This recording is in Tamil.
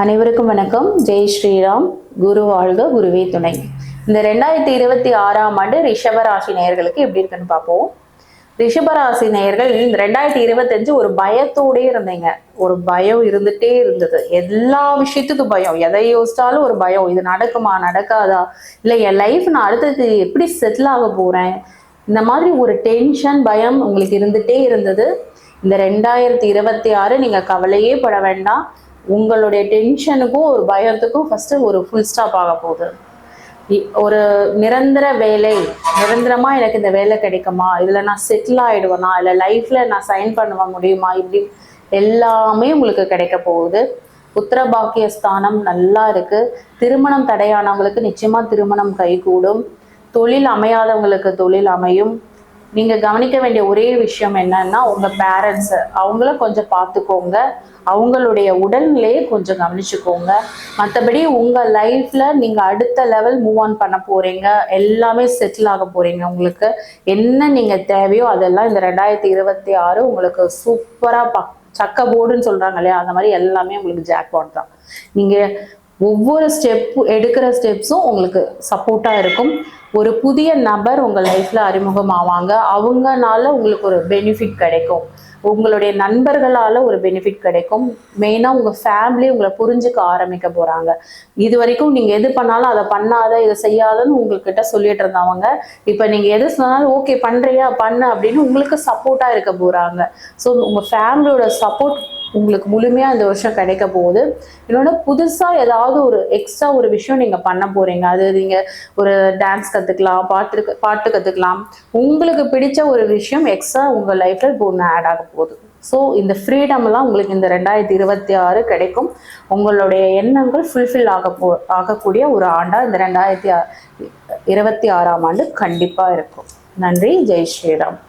அனைவருக்கும் வணக்கம். ஜெய் ஸ்ரீராம். குரு வாழ்க, குருவே துணை. இந்த 2026ஆம் ஆண்டு ரிஷபராசி நேயர்களுக்கு எப்படி இருக்குன்னு பார்ப்போம். ரிஷபராசி நேயர்கள் இந்த 2025 ஒரு பயத்தோடே இருந்தீங்க. ஒரு பயம் இருந்துட்டே இருந்தது. எல்லா விஷயத்துக்கும் பயம். எதை யோசிச்சாலும் ஒரு பயம். இது நடக்குமா, நடக்காதா, இல்லை என் லைஃப் நான் அடுத்தது எப்படி செட்டில் ஆக போறேன், இந்த மாதிரி ஒரு டென்ஷன், பயம் உங்களுக்கு இருந்துட்டே இருந்தது. இந்த 2026 நீங்க கவலையே பட வேண்டாம். உங்களுடைய டென்ஷனுக்கும் ஒரு பயத்துக்கும் ஃபர்ஸ்ட் ஒரு ஃபுல் ஸ்டாப் ஆக போகுது. ஒரு நிரந்தர வேலை, நிரந்தரமா எனக்கு இந்த வேலை கிடைக்குமா, இதுல நான் செட்டில் ஆயிடுவேனா, இல்லை லைஃப்ல நான் சைன் பண்ண முடியுமா, இப்படி எல்லாமே உங்களுக்கு கிடைக்க போகுது. புத்திரபாக்கிய ஸ்தானம் நல்லா இருக்கு. திருமணம் தடையானவங்களுக்கு நிச்சயமா திருமணம் கைகூடும். தொழில் அமையாதவங்களுக்கு தொழில் அமையும். நீங்க கவனிக்க வேண்டிய ஒரே விஷயம் என்னன்னா, உங்க பேரண்ட்ஸ் அவங்கள கொஞ்சம் பார்த்துக்கோங்க. அவங்களுடைய உடல்நிலையை கொஞ்சம் கவனிச்சுக்கோங்க. மற்றபடி உங்க லைஃப்ல நீங்க அடுத்த லெவல் மூவ் ஆன் பண்ண போறீங்க. எல்லாமே செட்டில் ஆக போறீங்க. உங்களுக்கு என்ன நீங்க தேவையோ அதெல்லாம் இந்த 2026 உங்களுக்கு சூப்பரா சக்க போர்டுன்னு சொல்றாங்க இல்லையா, அந்த மாதிரி எல்லாமே உங்களுக்கு ஜாக்பாட் தான். நீங்க ஒவ்வொரு எடுக்கிற ஸ்டெப்ஸும் உங்களுக்கு சப்போர்ட்டா இருக்கும். ஒரு புதிய நபர் உங்க லைஃப்ல அறிமுகம் ஆவாங்க. அவங்கனால உங்களுக்கு ஒரு பெனிஃபிட் கிடைக்கும். உங்களுடைய நண்பர்களால ஒரு பெனிஃபிட் கிடைக்கும். மெயினா உங்க ஃபேமிலி உங்களை புரிஞ்சுக்க ஆரம்பிக்க போறாங்க. இது வரைக்கும் நீங்க எது பண்ணாலும் அதை பண்ணாத, இதை செய்யாதன்னு உங்ககிட்ட சொல்லிட்டு இருந்தவங்க இப்ப நீங்க எது சொன்னாலும் ஓகே பண்றியா பண்ணு அப்படின்னு உங்களுக்கு சப்போர்ட்டா இருக்க போறாங்க. ஸோ உங்க ஃபேமிலியோட சப்போர்ட் உங்களுக்கு முழுமையா இந்த வருஷம் கிடைக்க போகுது. இன்னொன்று, புதுசா ஏதாவது ஒரு எக்ஸ்ட்ரா ஒரு விஷயம் நீங்க பண்ண போறீங்க. அது நீங்க ஒரு டான்ஸ் கத்துக்கலாம், பாட்டு கத்துக்கலாம். உங்களுக்கு பிடிச்ச ஒரு விஷயம் எக்ஸ்ட்ரா உங்க லைஃப்ல இப்போ ஒன்று ஆட் ஆக போகுது. ஸோ இந்த ஃப்ரீடம் எல்லாம் உங்களுக்கு இந்த 2026 கிடைக்கும். உங்களுடைய எண்ணங்கள் ஃபுல்ஃபில் ஆகக்கூடிய ஒரு ஆண்டா இந்த 2026ஆம் ஆண்டு கண்டிப்பா இருக்கும். நன்றி. ஜெய் ஸ்ரீராம்.